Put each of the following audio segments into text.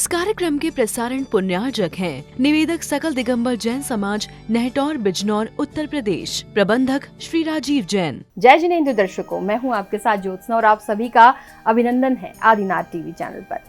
इस कार्यक्रम के प्रसारण पुण्यार्जक हैं निवेदक सकल दिगंबर जैन समाज, नहटौर, बिजनौर, उत्तर प्रदेश। प्रबंधक श्री राजीव जैन। जय जिनेंद्र दर्शकों, मैं हूं आपके साथ ज्योत्सना और आप सभी का अभिनंदन है आदिनाथ टीवी चैनल पर।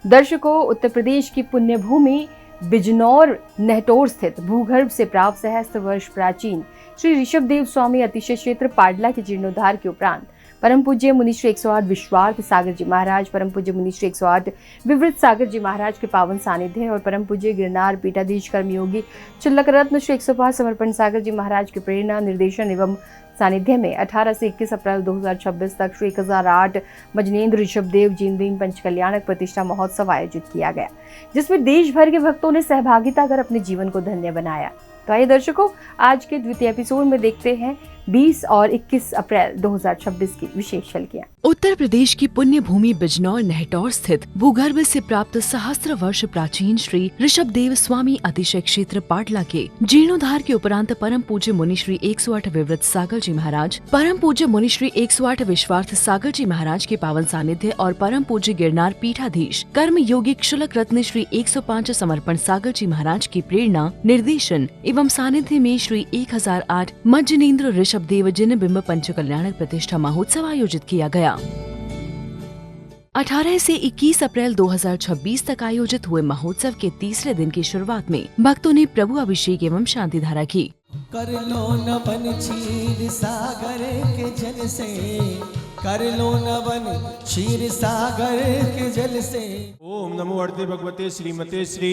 दर्शकों, उत्तर प्रदेश की पुण्य भूमि बिजनौर नहटौर स्थित भूगर्भ से प्राप्त सहस्त्र वर्ष प्राचीन श्री ऋषभदेव स्वामी अतिशय क्षेत्र पाडला के जीर्णोद्धार के उपरांत परम पूज्य मुनिश्री 108 विश्वार्थ सागर जी महाराज, परम पूज्य मुनिश्री 108 विवृत सागर जी महाराज के पावन सानिध्य और परम पूज्य गिरनार पीठाधीश कर्मयोगी चुल्लक रत्न श्री 105 समर्पण सागर जी महाराज के प्रेरणा, निर्देशन एवं सानिध्य में 18 से 21 अप्रैल 2026 तक श्री 1008 मजनेन्द्र ऋषभदेव जीनदीन पंचकल्याणक प्रतिष्ठा महोत्सव आयोजित किया गया, जिसमें देश भर के भक्तों ने सहभागिता कर अपने जीवन को धन्य बनाया। तो आइए दर्शकों, आज के द्वितीय एपिसोड में देखते हैं 20 और 21 अप्रैल 2026 की विशेष झलकियां। उत्तर प्रदेश की पुण्य भूमि बिजनौर नहटौर स्थित भूगर्भ से प्राप्त सहस्त्र वर्ष प्राचीन श्री ऋषभदेव स्वामी अतिशय क्षेत्र पाटला के जीर्णोद्धार के उपरांत परम पूज्य मुनिश्री 108 विवृत सागर जी महाराज, परम पूज्य मुनिश्री 108 विश्वार्थ सागर जी महाराज के पावन सानिध्य और परम पूज्य गिरनार पीठाधीश कर्म योगी क्षुलक रत्न श्री 105 समर्पण सागर जी महाराज की प्रेरणा, निर्देशन एवं सानिध्य में श्री 1008 मज्जनेन्द्र ऋषभदेव जिन बिंब पंचकल्याणक प्रतिष्ठा महोत्सव आयोजित किया गया। 18 से 21 अप्रैल 2026 तक आयोजित हुए महोत्सव के तीसरे दिन की शुरुआत में भक्तों ने प्रभु अभिषेक एवं शांति धारा की। कर लो न बन क्षीर सागर के जल से, कर लो न बन क्षीर सागर के जल से। ओम नमो अर्धे भगवते श्रीमते श्री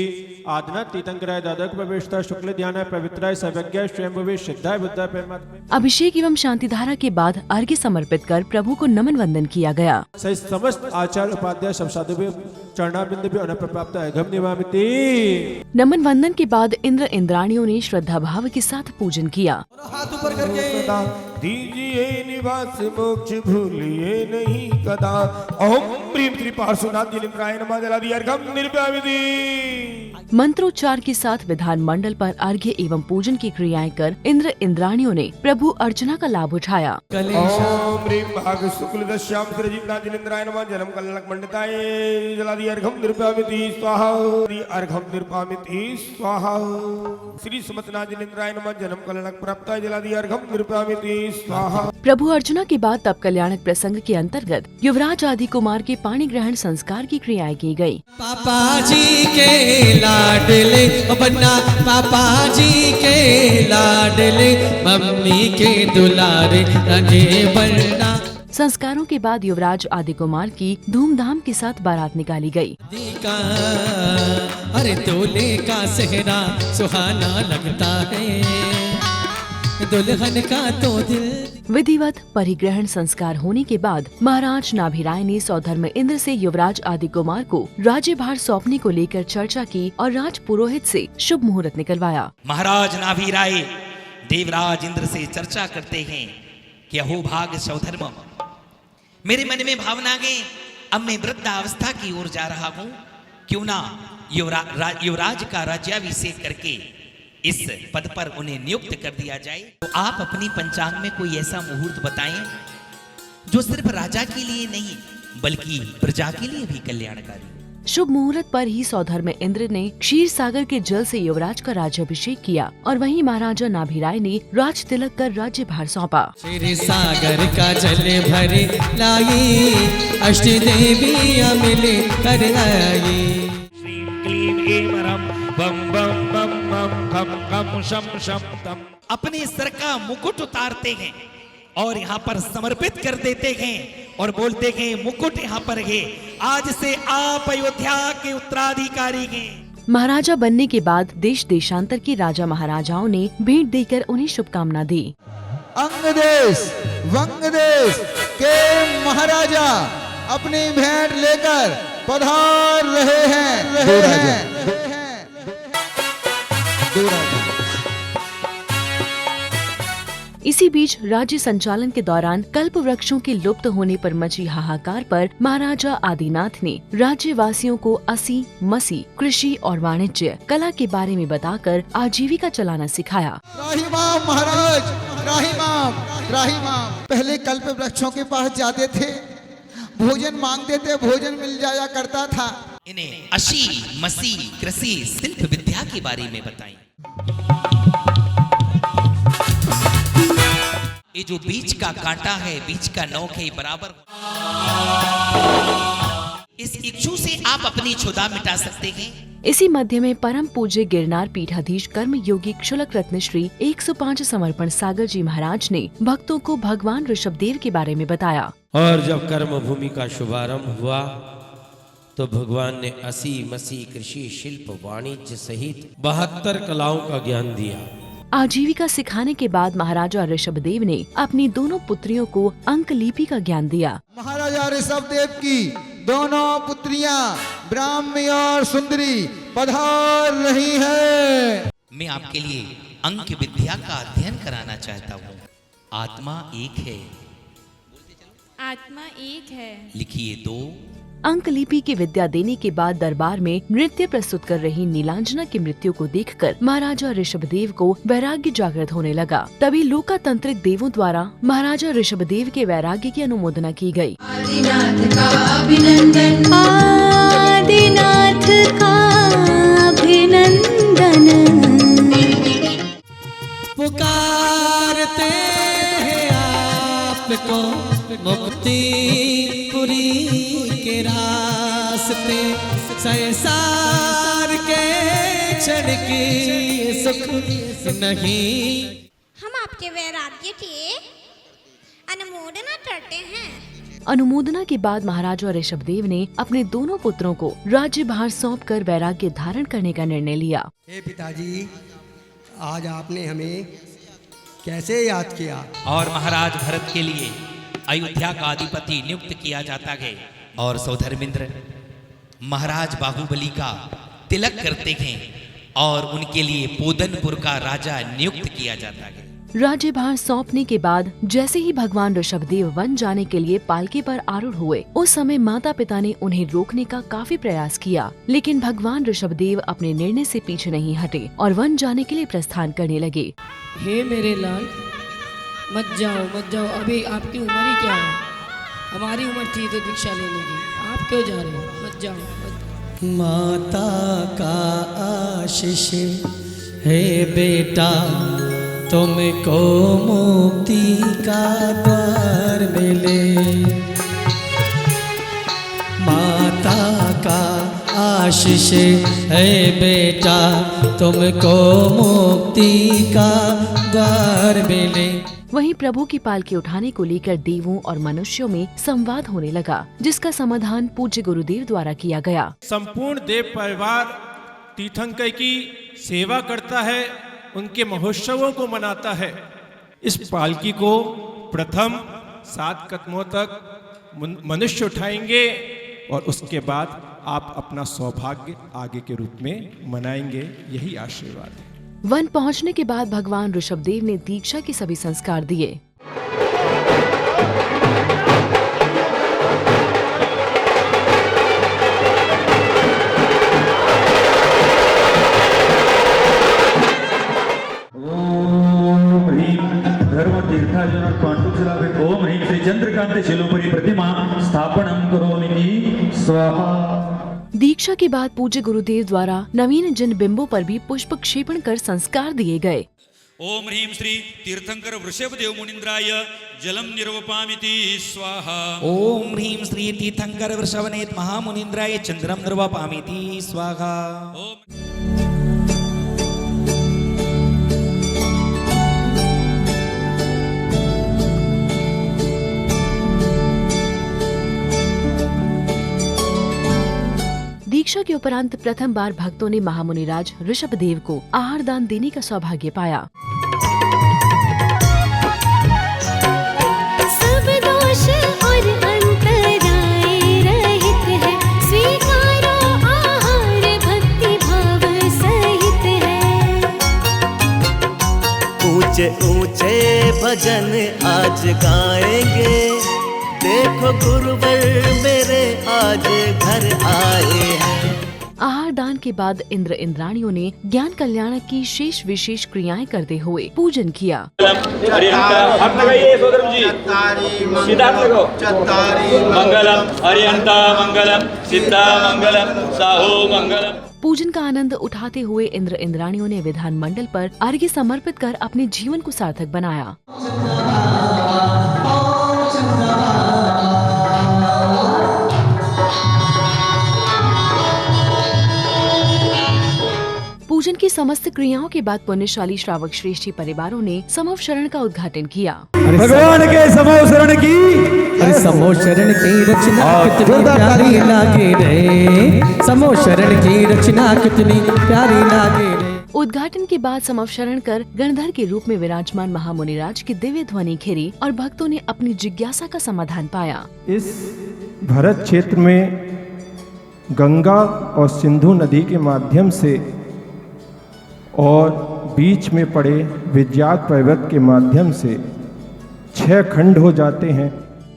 आदना तीर्थंकराय दादक प्रवेशता शुक्ल ध्यान पवित्राय सर्वज्ञ स्वयंभुवे सिद्धाय बुद्धाय परमात्मा। अभिषेक एवं शांति धारा के बाद अर्घ्य समर्पित कर प्रभु को नमन वंदन किया गया। समस्त आचार्य उपाध्याय सब साधु चरणाबिंद भी अनप्राप्त अघम निवामिति। नमन वंदन के बाद इंद्र इंद्राणियों ने श्रद्धा भाव के साथ पूजन किया। हाथ ऊपर करके दीजिए निवास मोक्ष भूलिए नहीं कदा। ओम प्रीम श्री पार्श्वनाथ जिनेन्द्राय नमः जलादि अर्घम निर्व्याविधि। मंत्रोच्चार के साथ विधान मंडल पर अर्घ्य एवं पूजन की क्रियाएं कर इंद्र इंद्राणियों ने प्रभु अर्चना का लाभ उठाया। ओम प्रीम भाग शुक्ल दश्याम श्रीजीनाथ जिनेन्द्राय नमः जलम कलनक मंडिताय जलादि अर्घम निर्व्याविधि स्वाहा। अर्घम निर्व्याविधि स्वाहा। श्री सुमतनाथ जिनेन्द्राय नमः जलम कलनक प्राप्ताय जलादि अर्घम निर्व्याविधि स्वाहा। प्रभु अर्चना के बाद तप कल्याणक प्रसंग के अंतर्गत युवराज आदि कुमार के पाणी ग्रहण संस्कार की क्रियाएं की गयी। पापा जी के लाडले बन्ना, पापा जी के लाडले, मम्मी के दुलारे रंगे बनना। संस्कारों के बाद युवराज आदि कुमार की धूमधाम के साथ बारात निकाली गई। अरे दूल्हे का सेहरा सुहाना लगता है, दुल्हन का तो दिल। विधिवत परिग्रहण संस्कार होने के बाद महाराज नाभिराय ने सौधर्म इंद्र से युवराज आदि कुमार को राज्यभार सौंपने को लेकर चर्चा की और राज पुरोहित से शुभ मुहूर्त निकलवाया। महाराज नाभिराय देवराज इंद्र से चर्चा करते हैं कि अहो भाग सौधर्म, मेरे मन में भावना गए, अब मैं वृद्धावस्था की ओर जा रहा हूँ, क्यों ना युवराज का राज्याभिषेक करके इस पद पर उन्हें नियुक्त कर दिया जाए। तो आप अपनी पंचांग में कोई ऐसा मुहूर्त बताएं जो सिर्फ राजा के लिए नहीं बल्कि प्रजा के लिए भी कल्याणकारी। शुभ मुहूर्त पर ही सौधर्म इंद्र ने क्षीर सागर के जल से युवराज का राज्याभिषेक किया और वहीं महाराजा नाभिराय ने राज तिलक कर राज्यभार सौंपा। क्षीर सागर का जल भरे लाई, अष्ट देवियां मिले कर आई। अपने सर का मुकुट उतारते हैं और यहाँ पर समर्पित कर देते हैं और बोलते हैं मुकुट यहाँ पर है, आज से आप अयोध्या के उत्तराधिकारी हैं। महाराजा बनने के बाद देश देशांतर के राजा महाराजाओं ने भेंट देकर उन्हें शुभकामना दी। अंग देश वंग देश के महाराजा अपनी भेंट लेकर पधार रहे हैं। इसी बीच राज्य संचालन के दौरान कल्प वृक्षों के लुप्त होने पर मची हाहाकार पर महाराजा आदिनाथ ने राज्यवासियों को असी मसी कृषि और वाणिज्य कला के बारे में बताकर आजीविका चलाना सिखाया। राहिमाम महाराज, राहिमाम पहले कल्प वृक्षों के पास जाते थे, भोजन मांगते थे, भोजन मिल जाया करता था। इन्हें अशी मसी कृषि शिल्प विद्या के बारे में बताएं। ये जो बीच का कांटा है, बीच का नोक है, बराबर इस इच्छु से आप अपनी क्षुधा मिटा सकते हैं। इसी मध्य में परम पूज्य गिरनार पीठाधीश कर्म योगी क्षुलक रत्न श्री 105 समर्पण सागर जी महाराज ने भक्तों को भगवान ऋषभदेव के बारे में बताया। और जब कर्म भूमि का शुभारंभ हुआ तो भगवान ने असी मसी कृषि शिल्प वाणिज्य सहित 72 कलाओं का ज्ञान दिया। आजीविका सिखाने के बाद महाराजा ऋषभदेव ने अपनी दोनों पुत्रियों को अंक लिपि का ज्ञान दिया। महाराजा ऋषभदेव की दोनों पुत्रियां ब्राह्मी और सुंदरी पधार रही हैं। मैं आपके लिए अंक विद्या का अध्ययन कराना चाहता हूँ। आत्मा एक है, आत्मा एक है, लिखिए 2। अंक लिपि की विद्या देने के बाद दरबार में नृत्य प्रस्तुत कर रही नीलांजना की मृत्यु को देखकर महाराजा ऋषभदेव को वैराग्य जागृत होने लगा। तभी लोकातांत्रिक देवों द्वारा महाराजा ऋषभदेव के वैराग्य की अनुमोदना की गई। आदिनाथ का अभिनंदन, आदिनाथ का अभिनंदन। पुकारते हैं आपको मुक्तिपुरी के रास्ते, संसार के क्षण की सुख नहीं। हम आपके वैराग्य की अनुमोदना करते हैं। अनुमोदना के बाद महाराजा ऋषभदेव ने अपने दोनों पुत्रों को राज्यभार सौंपकर वैराग्य धारण करने का निर्णय लिया। हे पिताजी, आज आपने हमें कैसे याद किया? और महाराज भरत के लिए अयोध्या का अधिपति नियुक्त किया जाता है और सौधर्मिंद्र महाराज बाहुबली का तिलक करते हैं और उनके लिए पोदनपुर का राजा नियुक्त किया जाता है। राज्यभार सौंपने के बाद जैसे ही भगवान ऋषभदेव वन जाने के लिए पालकी पर आरूढ़ हुए, उस समय माता पिता ने उन्हें रोकने का काफी प्रयास किया, लेकिन भगवान ऋषभदेव अपने निर्णय से पीछे नहीं हटे और वन जाने के लिए प्रस्थान करने लगे। हे मेरे लाल, मत जाओ, अभी आपकी उम्र ही क्या है? हमारी उम्र थी तो दीक्षा लेने की, आप क्यों जा रहे हो? मत जाओ। माता का आशीष है बेटा, तुमको मुक्ति का द्वार मिले। माता का आशीष है बेटा, तुमको मुक्ति का द्वार मिले। वहीं प्रभु की पालकी उठाने को लेकर देवों और मनुष्यों में संवाद होने लगा, जिसका समाधान पूज्य गुरुदेव द्वारा किया गया। संपूर्ण देव परिवार तीर्थंकर की सेवा करता है, उनके महोत्सवों को मनाता है। इस पालकी को प्रथम 7 कदमों तक मनुष्य उठाएंगे और उसके बाद आप अपना सौभाग्य आगे के रूप में मनाएंगे। यही आशीर्वाद है। वन पहुंचने के बाद भगवान ऋषभदेव ने दीक्षा के सभी संस्कार दिए। ओम ह्रीं श्री चंद्रकांत शिलोपरि प्रतिमा स्थापनम करोमि स्वाहा। दीक्षा के बाद पूज्य गुरुदेव द्वारा नवीन जिन बिंबों पर भी पुष्प क्षेपण कर संस्कार दिए गए। ओम ह्रीं श्री तीर्थंकर वृषभदेव मुनीन्द्राय जलम निर्वपामिति स्वाहा। ओम ह्रीं श्री तीर्थंकर वृषभनेत महामुनीन्द्राय चंद्रम निर्वपामिति स्वाहा। दीक्षा के उपरांत प्रथम बार भक्तों ने महामुनिराज ऋषभदेव को आहार दान देने का सौभाग्य पाया। सब दोष और अंतराय रहित है, स्वीकारो आहार भक्ति भाव सहित है। ऊंचे ऊंचे भजन आज गाएंगे, देखो गुरुवर मेरे आज घर आए हैं। आहार दान के बाद इंद्र इंद्राणियों ने ज्ञान कल्याण की शेष विशेष क्रियाएं करते हुए पूजन किया। पूजन का आनंद उठाते हुए इंद्र इंद्राणियों ने विधान मंडल पर अर्घ्य समर्पित कर अपने जीवन को सार्थक बनाया। पूजन की समस्त क्रियाओं के बाद पुण्यशाली श्रावक श्रेष्ठी परिवारों ने समव शरण का उद्घाटन किया। भगवान के समव शरण की, अरे समव शरण की रचना कितनी प्यारी लागे रे, समव शरण की रचना कितनी प्यारी लागे रे। उद्घाटन के बाद समव शरण कर गणधर के रूप में विराजमान महामुनिराज की दिव्य ध्वनि घिरी और भक्तों ने अपनी जिज्ञासा का समाधान पाया। इस भरत क्षेत्र में गंगा और सिंधु नदी के माध्यम से और बीच में पड़े विज्ञात पर्वत के माध्यम से 6 खंड हो जाते हैं।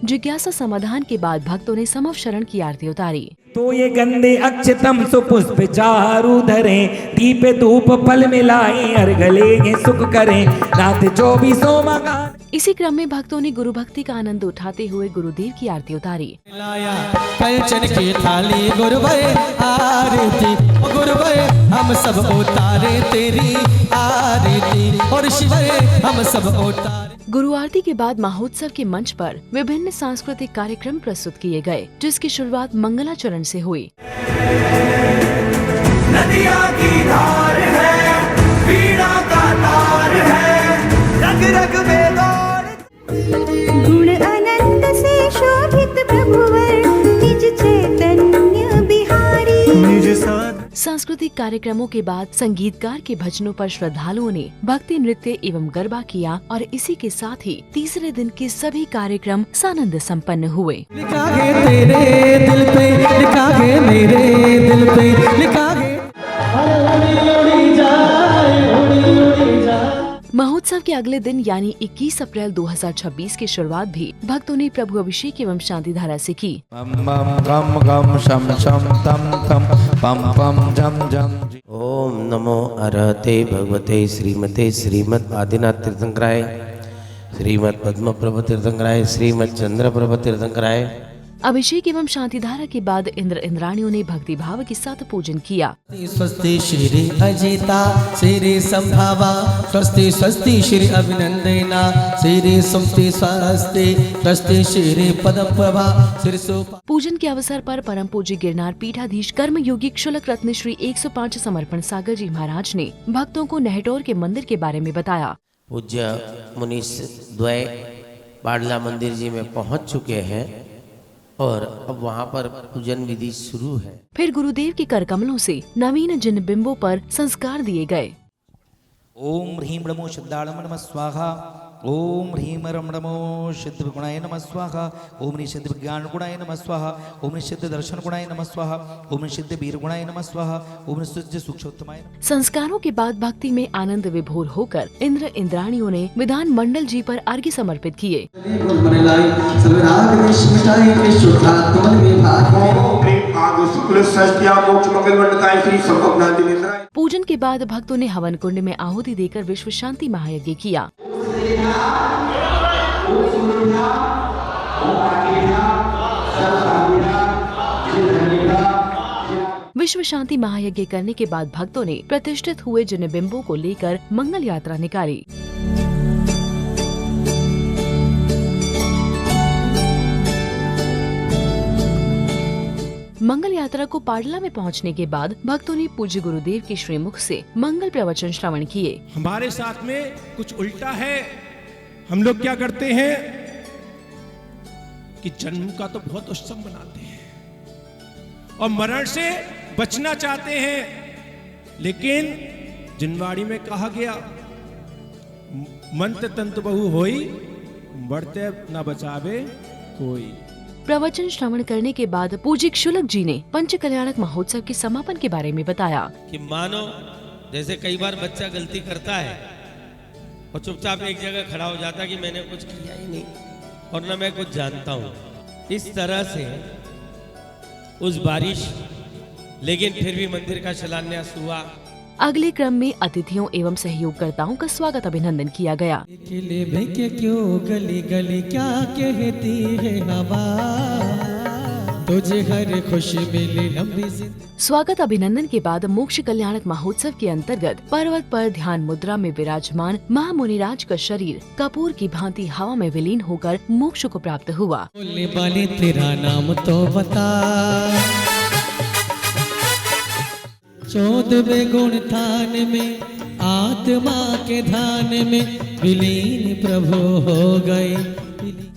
जिज्ञासा समाधान के बाद भक्तों ने समव शरण की आरती उतारी। तो ये गंदे अक्षतम सुपुष्प चारु धरे, दीप धूप फल मिलाए, अर्घ लेंगे सुख करें, रात 24 मगान। इसी क्रम में भक्तों ने गुरु भक्ति का आनंद उठाते हुए गुरुदेव की आरती उतारी। कंचन की थाली गुरुवे आरती, गुरुवे हम सब उतारे तेरी आरती, और शिवे हम सब उतारे। गुरु आरती के बाद महोत्सव के मंच पर विभिन्न सांस्कृतिक कार्यक्रम प्रस्तुत किए गए, जिसकी शुरुआत मंगलाचरण से हुई। नदिया की धार है, वीणा का तार है, रग रग में गुण अनंत से शोभित प्रभुवर, निज चैतन्य बिहारी, निज साध। सांस्कृतिक कार्यक्रमों के बाद संगीतकार के भजनों पर श्रद्धालुओं ने भक्ति नृत्य एवं गरबा किया और इसी के साथ ही तीसरे दिन के सभी कार्यक्रम सानंद संपन्न हुए। लिखा है तेरे दिल पे, लिखा है मेरे दिल पे, लिखा है। महोत्सव के अगले दिन यानी 21 अप्रैल 2026 की शुरुआत भी भक्तों ने प्रभु अभिषेक एवं शांति धारा से की। ओम नमो अरहते भगवते श्रीमते श्रीमद आदिनाथ तीर्थंकराय, श्रीमद पद्म प्रभ तीर्थंकराय, श्रीमद चंद्र प्रभ तीर्थंकराय। अभिषेक एवं शांति धारा के बाद इंद्र इंद्राणियों ने भक्ति भाव के साथ पूजन किया। स्वस्ति श्री अजिता श्री संभावा, स्वस्ति स्वस्ति श्री अभिनंदना, श्री सुमति स्वस्ति स्वस्ति श्री पदम प्रभा श्री सुपा। पूजन के अवसर पर परम पूज्य गिरनार पीठाधीश कर्म योगी क्षुलक रत्न श्री 105 समर्पण सागर जी महाराज ने भक्तों को नहटौर के मंदिर के बारे में बताया। पूज्य मुनीष द्वय बाडला मंदिर जी में पहुंच चुके हैं और अब वहाँ पर पूजन विधि शुरू है। फिर गुरुदेव के कर कमलों से नवीन जिन बिंबों पर संस्कार दिए गए। ओम ह्रीं नमो सिद्धाणम नमः स्वाहा, ओम ह्रीं रम नमो सिद्ध गुणाय नमः स्वाहा, ओम ह्रीं सिद्ध विज्ञान गुणाय नमः स्वाहा, ओम ह्रीं सिद्ध दर्शन गुणाय नमः स्वाहा, ओम ह्रीं सिद्ध वीर गुणाय नमः स्वाहा, ओम ह्रीं सिद्ध सूक्ष्मोत्तमाय। संस्कारों के बाद भक्ति में आनंद विभोर होकर इंद्र इंद्राणियों ने विधान मंडल जी पर अर्घ्य समर्पित किए। पूजन के बाद भक्तों ने हवन कुंड में आहुति देकर विश्व शांति महायज्ञ किया। विश्व शांति महायज्ञ करने के बाद भक्तों ने प्रतिष्ठित हुए जिन बिंबों को लेकर मंगल यात्रा निकाली। मंगल यात्रा को पाडला में पहुंचने के बाद भक्तों ने पूज्य गुरुदेव के श्रीमुख से मंगल प्रवचन श्रवण किए। हमारे साथ में कुछ उल्टा है। हम लोग क्या करते हैं कि जन्म का तो बहुत उत्सव मनाते हैं और मरण से बचना चाहते हैं, लेकिन जिनवाड़ी में कहा गया मंत्र तंत्र बहु होई, बढ़ते न बचावे कोई। प्रवचन श्रवण करने के बाद पूज्य क्षुलक जी ने पंच कल्याणक महोत्सव के समापन के बारे में बताया कि मानो जैसे कई बार बच्चा गलती करता है और चुपचाप एक जगह खड़ा हो जाता कि मैंने कुछ किया ही नहीं और न मैं कुछ जानता हूँ। इस तरह से उस बारिश लेकिन फिर भी मंदिर का शिलान्यास हुआ। अगले क्रम में अतिथियों एवं सहयोगकर्ताओं का स्वागत अभिनंदन किया गया। क्यों गली गली क्या कहती है हवा, तुझे हर खुशी मिली लंबी स्वागत अभिनंदन के बाद मोक्ष कल्याणक महोत्सव के अंतर्गत पर्वत पर ध्यान मुद्रा में विराजमान महामुनिराज का शरीर कपूर की भांति हवा में विलीन होकर मोक्ष को प्राप्त हुआ। बोलने वाले तेरा नाम तो बता, 14वें गुण थान में आत्मा के ध्यान में विलीन प्रभु हो गए।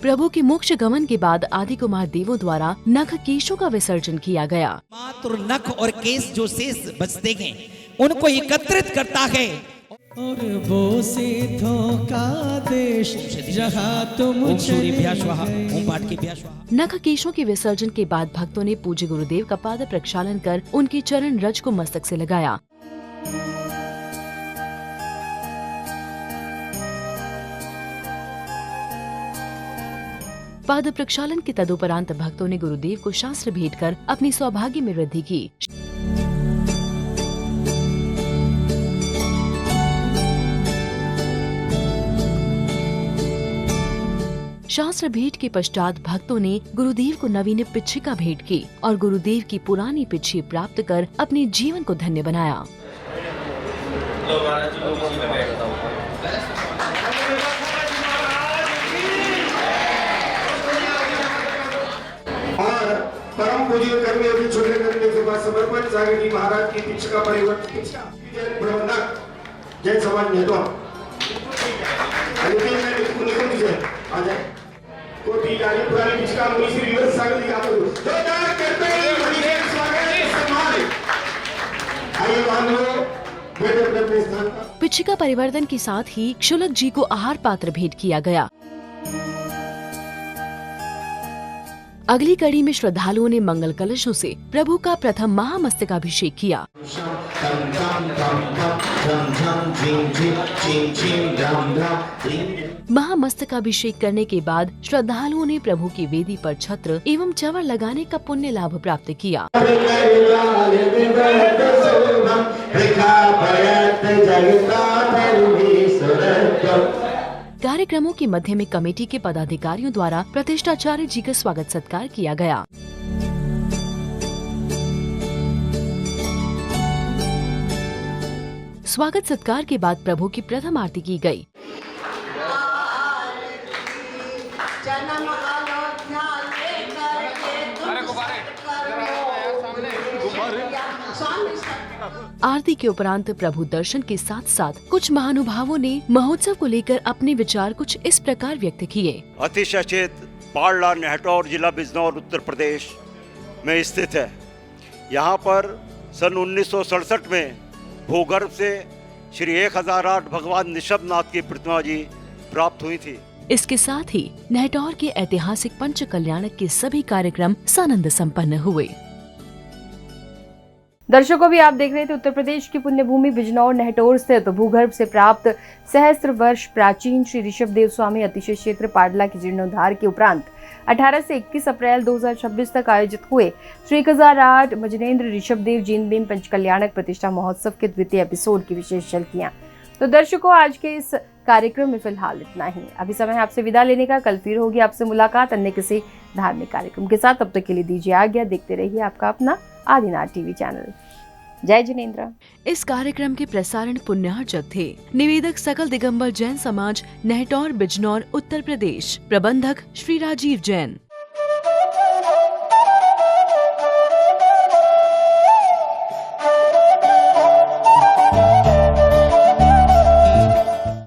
प्रभु के मोक्ष गमन के बाद आदि कुमार देवों द्वारा नख केशों का विसर्जन किया गया। मात्र नख और केश जो शेष बचते हैं उनको एकत्रित करता है और वो से धोखा देश जहाँ तुम नख केशों के विसर्जन के बाद भक्तों ने पूज्य गुरुदेव का पाद प्रक्षालन कर उनके चरण रज को मस्तक से लगाया। पाद प्रक्षालन के तदुपरांत भक्तों ने गुरुदेव को शास्त्र भेंट कर अपनी सौभाग्य में वृद्धि की। शास्त्र भेंट के पश्चात भक्तों ने गुरुदेव को नवीन पिच्छिका भेंट की और गुरुदेव की पुरानी पिच्छी प्राप्त कर अपने जीवन को धन्य बनाया। परम पूज्य कर्मी अभी छोटे करने के बाद समर्पण जागृति महाराज की पिछका परिवर्तन प्रबंधक जैन समाज नेता आ जाए कोटि जानी पुरानी पिछका मुनि श्री विवर सागर जी आपको जोरदार करते हैं मुनि के स्वागत सम्मान। आइए मानो बेटे अपने स्थान पर। पिछिका परिवर्तन के साथ ही क्षुलक जी को आहार पात्र भेंट किया गया। अगली कड़ी में श्रद्धालुओं ने मंगल कलशों से प्रभु का प्रथम महामस्तकाभिषेक किया। महामस्तकाभिषेक करने के बाद श्रद्धालुओं ने प्रभु की वेदी पर छत्र एवं चवर लगाने का पुण्य लाभ प्राप्त किया। कार्यक्रमों के मध्य में कमेटी के पदाधिकारियों द्वारा प्रतिष्ठाचार्य जी का स्वागत सत्कार किया गया। स्वागत सत्कार के बाद प्रभु की प्रथम आरती की गई। आरती के उपरांत प्रभु दर्शन के साथ साथ कुछ महानुभावों ने महोत्सव को लेकर अपने विचार कुछ इस प्रकार व्यक्त किए। अतिशय क्षेत्र पाड़ला नेहटौर जिला बिजनौर उत्तर प्रदेश में स्थित है। यहाँ पर सन 1967 में भूगर्भ से श्री 1008 भगवान निशभनाथ की प्रतिमा जी प्राप्त हुई थी। इसके साथ ही नेहटौर के ऐतिहासिक पंच कल्याणक के सभी कार्यक्रम सानंद संपन्न हुए। दर्शकों भी आप देख रहे थे उत्तर प्रदेश की पुण्य भूमि बिजनौर नेहटौर स्थित भूगर्भ से प्राप्त सहस्त्र वर्ष प्राचीन श्री ऋषभ देव स्वामी अतिशय क्षेत्र पाडला के जीर्णोद्धार के उपरांत 18 से 21 अप्रैल 2026 तक आयोजित हुए श्री 1008 मजनेन्द्र ऋषभ देव जैन भीम पंच कल्याणक प्रतिष्ठा महोत्सव के द्वितीय एपिसोड की विशेष झलकियां। तो दर्शकों आज के इस कार्यक्रम में फिलहाल इतना ही। अभी समय है आपसे विदा लेने का। कल फिर होगी आपसे मुलाकात अन्य किसी धार्मिक कार्यक्रम के साथ। तब तक के लिए दीजिए आज्ञा। देखते रहिए आपका अपना आदिनाथ टीवी चैनल। जय जिनेन्द्र। इस कार्यक्रम के प्रसारण पुण्यार्चक थे निवेदक सकल दिगंबर जैन समाज नेहटौर बिजनौर उत्तर प्रदेश, प्रबंधक श्री राजीव जैन।